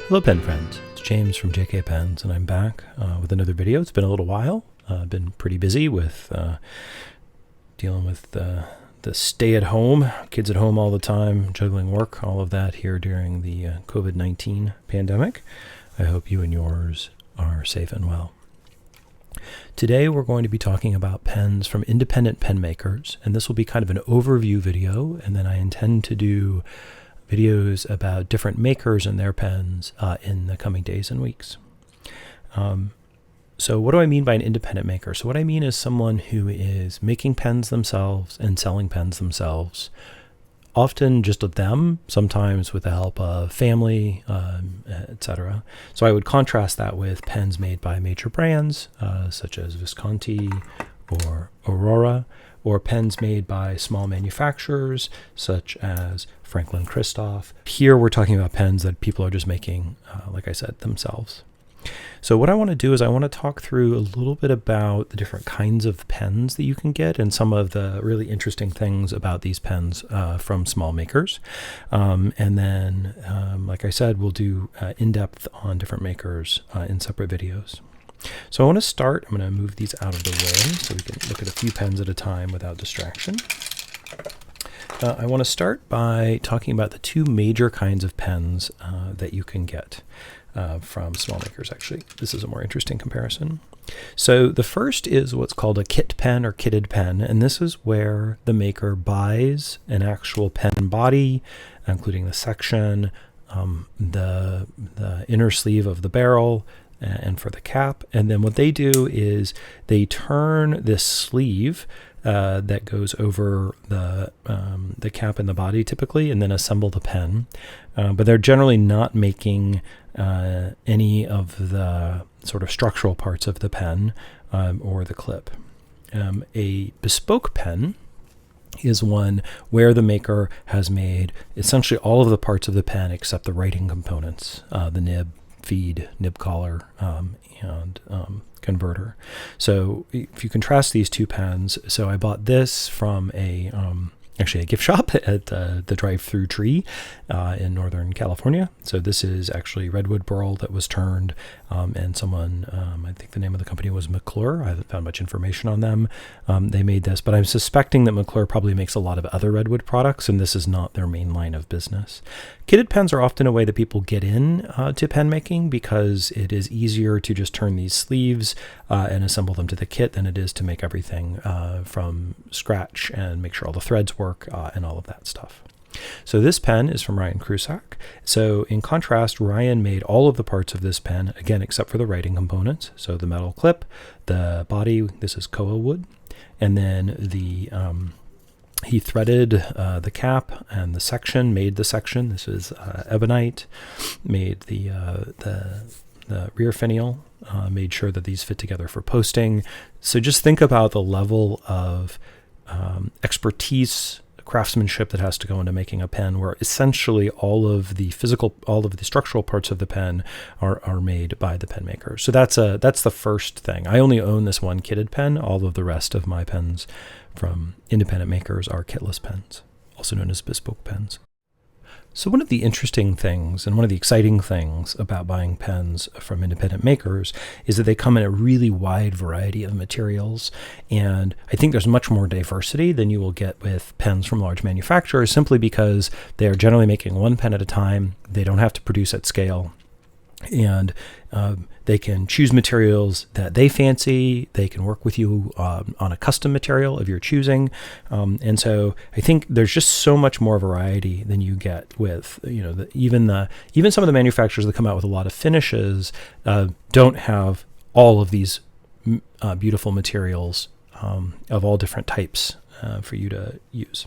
Hello pen friends, it's James from JK Pens and I'm back with another video. It's been a little while. I've been pretty busy with dealing with the stay at home, kids at home all the time, juggling work, all of that here during the COVID-19 pandemic. I hope you and yours are safe and well. Today we're going to be talking about pens from independent pen makers, and this will be kind of an overview video, and then I intend to do videos about different makers and their pens in the coming days and weeks. So what do I mean by an independent maker? So what I mean is someone who is making pens themselves and selling pens themselves, often just of them, sometimes with the help of family, etc. So I would contrast that with pens made by major brands such as Visconti or Aurora, or pens made by small manufacturers such as Franklin Christoph. Here we're talking about pens that people are just making, like I said, themselves. So what I want to do is I want to talk through a little bit about the different kinds of pens that you can get and some of the really interesting things about these pens from small makers. And then, like I said, we'll do in-depth on different makers in separate videos. So I want to start, I'm going to move these out of the way so we can look at a few pens at a time without distraction. I want to start by talking about the two major kinds of pens that you can get from small makers, actually. This is a more interesting comparison. So the first is what's called a kit pen or kitted pen, and this is where the maker buys an actual pen body, including the section, the inner sleeve of the barrel, and for the cap. And then what they do is they turn this sleeve that goes over the cap and the body typically, and then assemble the pen. But they're generally not making any of the sort of structural parts of the pen or the clip. A bespoke pen is one where the maker has made essentially all of the parts of the pen except the writing components, the nib, feed, nib collar, and converter. So if you contrast these two pens, so I bought this from actually a gift shop at the drive-through tree in Northern California. So this is actually redwood burl that was turned, and someone, I think the name of the company was McClure. I haven't found much information on them. They made this, but I'm suspecting that McClure probably makes a lot of other redwood products, and this is not their main line of business. Kitted pens are often a way that people get in to pen making because it is easier to just turn these sleeves and assemble them to the kit than it is to make everything from scratch and make sure all the threads work and all of that stuff. So this pen is from Ryan Krusak. So in contrast, Ryan made all of the parts of this pen, again, except for the writing components. So the metal clip, the body, this is koa wood, and then he threaded the cap and the section, made the section. This is ebonite, made the rear finial, made sure that these fit together for posting. So just think about the level of expertise, craftsmanship that has to go into making a pen, where essentially all of the structural parts of the pen are made by the pen maker. So that's the first thing. I only own this one kitted pen. All of the rest of my pens from independent makers are kitless pens, also known as bespoke pens. So one of the interesting things and one of the exciting things about buying pens from independent makers is that they come in a really wide variety of materials. And I think there's much more diversity than you will get with pens from large manufacturers, simply because they are generally making one pen at a time. They don't have to produce at scale. And they can choose materials that they fancy. They can work with you on a custom material of your choosing. And so I think there's just so much more variety than you get with, even some of the manufacturers that come out with a lot of finishes don't have all of these beautiful materials of all different types for you to use.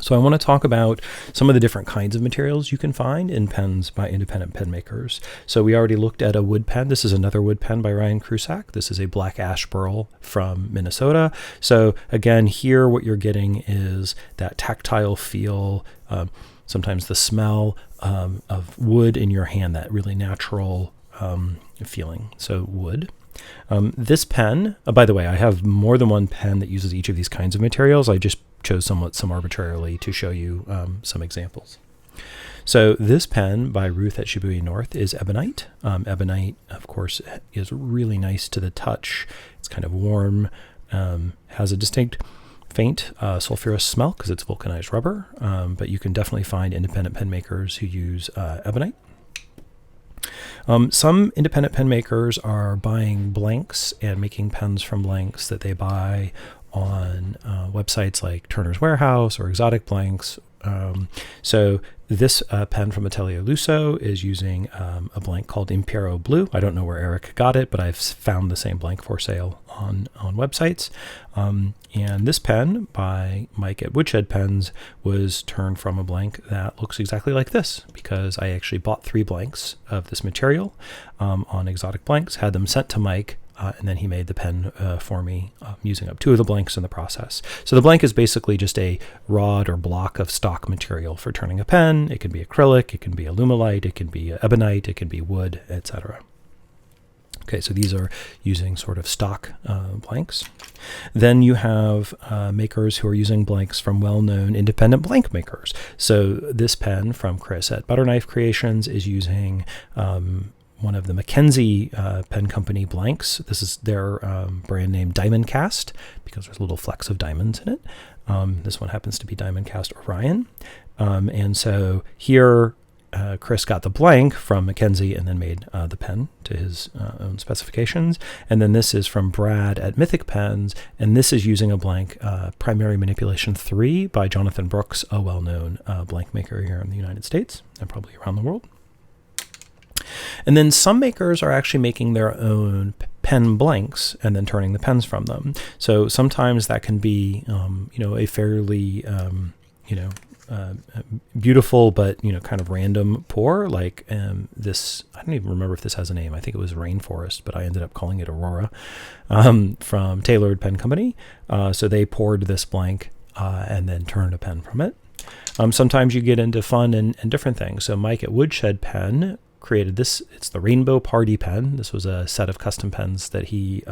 So I want to talk about some of the different kinds of materials you can find in pens by independent pen makers. So we already looked at a wood pen. This is another wood pen by Ryan Krusak. This is a black Ash Burl from Minnesota. So again, here what you're getting is that tactile feel, sometimes the smell of wood in your hand, that really natural feeling. So wood. This pen, by the way, I have more than one pen that uses each of these kinds of materials. I just chose some arbitrarily to show you some examples. So this pen by Ruth at Shibuya North is ebonite. Ebonite, of course, is really nice to the touch. It's kind of warm, has a distinct faint sulfurous smell because it's vulcanized rubber, but you can definitely find independent pen makers who use ebonite. Some independent pen makers are buying blanks and making pens from blanks that they buy on websites like Turner's Warehouse or Exotic Blanks. So this pen from Atelier Lusso is using a blank called Impero Blue. I don't know where Eric got it, but I've found the same blank for sale on websites. And this pen by Mike at Woodshed Pens was turned from a blank that looks exactly like this, because I actually bought 3 blanks of this material on Exotic Blanks, had them sent to Mike, and then he made the pen for me using up 2 of the blanks in the process. So the blank is basically just a rod or block of stock material for turning a pen. It can be acrylic, it can be alumilite, it can be ebonite, it can be wood, etc. Okay, so these are using sort of stock blanks. Then you have makers who are using blanks from well-known independent blank makers. So this pen from Chris at Butter Knife Creations is using one of the Mackenzie pen company blanks. This is their brand name Diamond Cast, because there's little flecks of diamonds in it. This one happens to be Diamond Cast Orion. And so here Chris got the blank from Mackenzie and then made the pen to his own specifications. And then this is from Brad at Mythic Pens, and this is using a blank Primary Manipulation 3 by Jonathan Brooks, a well-known blank maker here in the United States and probably around the world. And then some makers are actually making their own pen blanks and then turning the pens from them. So sometimes that can be, a fairly, beautiful but kind of random pour, like this. I don't even remember if this has a name. I think it was Rainforest, but I ended up calling it Aurora, from Tailored Pen Company. So they poured this blank and then turned a pen from it. Sometimes you get into fun and different things. So Mike at Woodshed Pen created this. It's the Rainbow Party Pen. This was a set of custom pens that he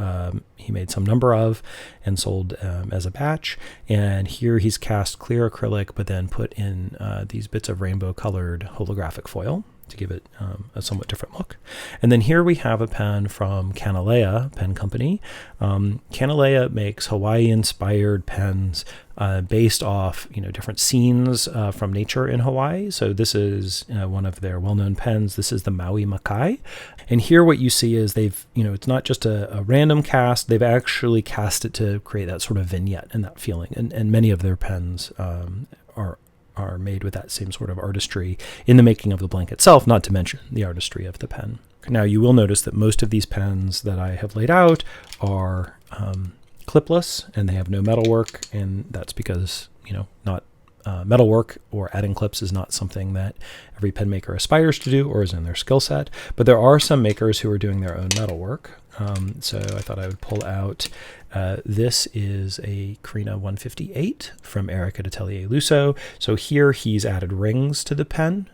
made some number of and sold as a batch. And here he's cast clear acrylic, but then put in these bits of rainbow colored holographic foil to give it a somewhat different look. And then here we have a pen from Kanilea Pen Company. Kanilea makes Hawaii-inspired pens based off different scenes from nature in Hawaii. So this is one of their well-known pens. This is the Maui Makai. And here what you see is they've, it's not just a random cast, they've actually cast it to create that sort of vignette and that feeling. And many of their pens are made with that same sort of artistry in the making of the blank itself, not to mention the artistry of the pen. Now you will notice that most of these pens that I have laid out are clipless and they have no metalwork, and that's because, not metalwork or adding clips is not something that every pen maker aspires to do or is in their skill set, but there are some makers who are doing their own metalwork. So I thought I would pull out, this is a Carina 158 from Eric at Atelier Lusso. So here he's added rings to the pen,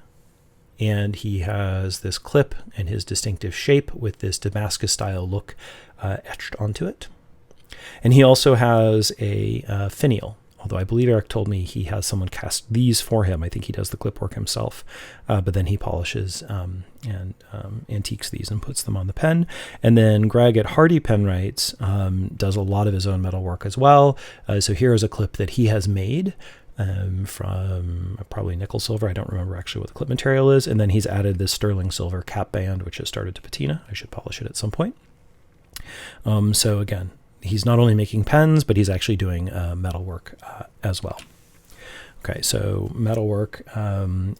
and he has this clip and his distinctive shape with this Damascus style look etched onto it. And he also has a finial, although I believe Eric told me he has someone cast these for him. I think he does the clip work himself, but then he polishes and antiques these and puts them on the pen. And then Greg at Hardy Penwrights does a lot of his own metal work as well. So here is a clip that he has made from probably nickel silver. I don't remember actually what the clip material is. And then he's added this sterling silver cap band, which has started to patina. I should polish it at some point. So again, he's not only making pens, but he's actually doing metal work as well. Okay, so metalwork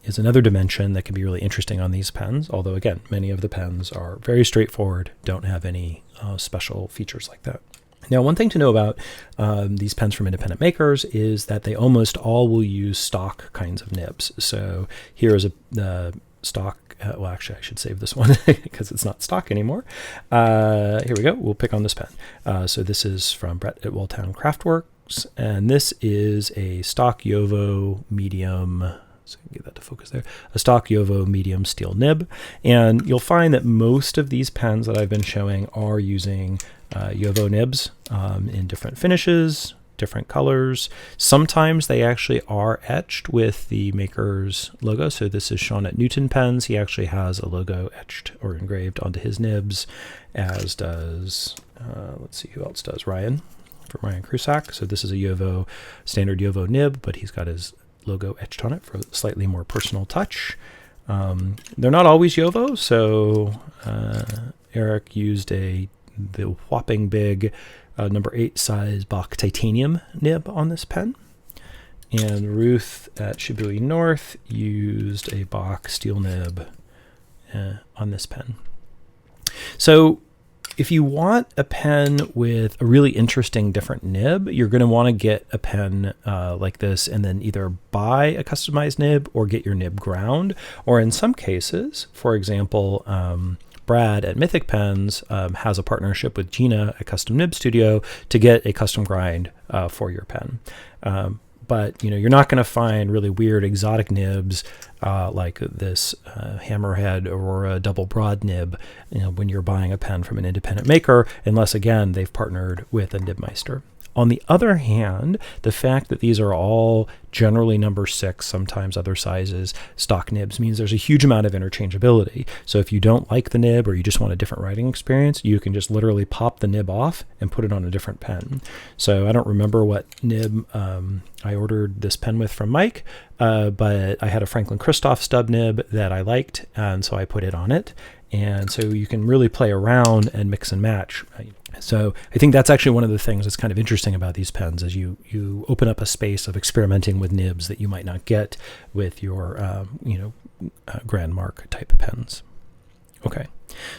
is another dimension that can be really interesting on these pens, although again, many of the pens are very straightforward, don't have any special features like that. Now, one thing to know about these pens from independent makers is that they almost all will use stock kinds of nibs. So here is the stock, well, actually I should save this one because it's not stock anymore. Here we go, we'll pick on this pen. So this is from Brett at Welltown Craftworks, and this is a stock Yovo medium, so I can get that to focus there, a stock Yovo medium steel nib. And you'll find that most of these pens that I've been showing are using Yovo nibs in different finishes, different colors. Sometimes they actually are etched with the maker's logo. So this is Sean at Newton Pens. He actually has a logo etched or engraved onto his nibs, as does, let's see who else does, Ryan, from Ryan Krusak. So this is a standard Yovo nib, but he's got his logo etched on it for a slightly more personal touch. They're not always Yovo, so Eric used the whopping big number 8 size Bach titanium nib on this pen. And Ruth at Shibui North used a Bach steel nib on this pen. So if you want a pen with a really interesting different nib, you're going to want to get a pen like this and then either buy a customized nib or get your nib ground. Or in some cases, for example, Brad at Mythic Pens has a partnership with Gina at Custom Nib Studio to get a custom grind for your pen. But you're not going to find really weird exotic nibs like this Hammerhead Aurora double broad nib when you're buying a pen from an independent maker, unless again they've partnered with a Nibmeister. On the other hand, the fact that these are all generally number 6, sometimes other sizes, stock nibs means there's a huge amount of interchangeability. So if you don't like the nib or you just want a different writing experience, you can just literally pop the nib off and put it on a different pen. So I don't remember what nib I ordered this pen with from Mike, but I had a Franklin Christoph stub nib that I liked, and so I put it on it. And so you can really play around and mix and match. So I think that's actually one of the things that's kind of interesting about these pens, is you open up a space of experimenting with nibs that you might not get with your Grand Mark type pens. Okay,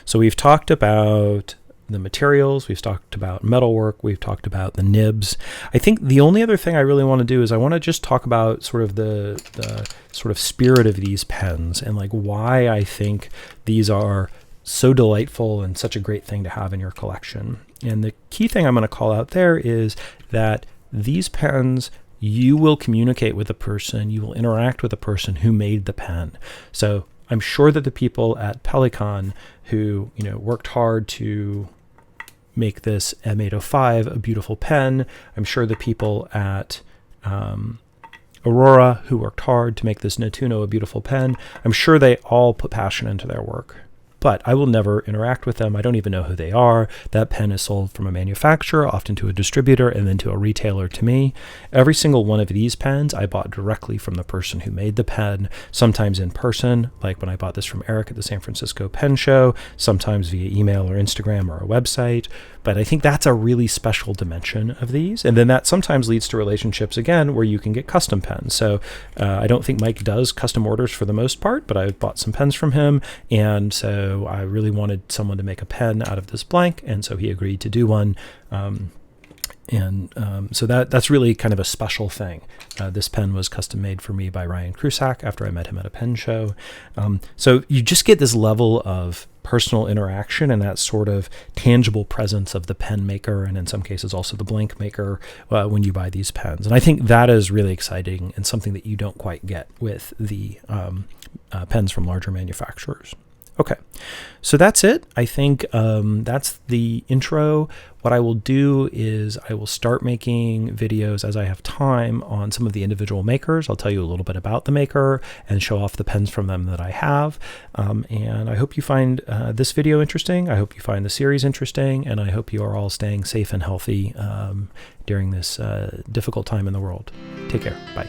so we've talked about the materials, we've talked about metalwork, we've talked about the nibs. I think the only other thing I really want to do is I want to just talk about sort of the sort of spirit of these pens and like why I think these are so delightful and such a great thing to have in your collection. And the key thing I'm going to call out there is that these pens, you will communicate with the person, you will interact with the person who made the pen. So I'm sure that the people at Pelikan who worked hard to make this M805 a beautiful pen, I'm sure the people at Aurora who worked hard to make this Natuno a beautiful pen, I'm sure they all put passion into their work. But I will never interact with them. I don't even know who they are. That pen is sold from a manufacturer, often to a distributor, and then to a retailer to me. Every single one of these pens I bought directly from the person who made the pen, sometimes in person, like when I bought this from Eric at the San Francisco Pen Show, sometimes via email or Instagram or a website. But I think that's a really special dimension of these. And then that sometimes leads to relationships, again, where you can get custom pens. So I don't think Mike does custom orders for the most part, but I bought some pens from him. And so I really wanted someone to make a pen out of this blank. And so he agreed to do one. So that's really kind of a special thing. This pen was custom made for me by Ryan Krusak after I met him at a pen show. So you just get this level of personal interaction and that sort of tangible presence of the pen maker, and in some cases also the blank maker, when you buy these pens. And I think that is really exciting and something that you don't quite get with the pens from larger manufacturers. Okay, so that's it. I think that's the intro. What I will do is I will start making videos as I have time on some of the individual makers. I'll tell you a little bit about the maker and show off the pens from them that I have. And I hope you find this video interesting. I hope you find the series interesting, and I hope you are all staying safe and healthy during this difficult time in the world. Take care. Bye.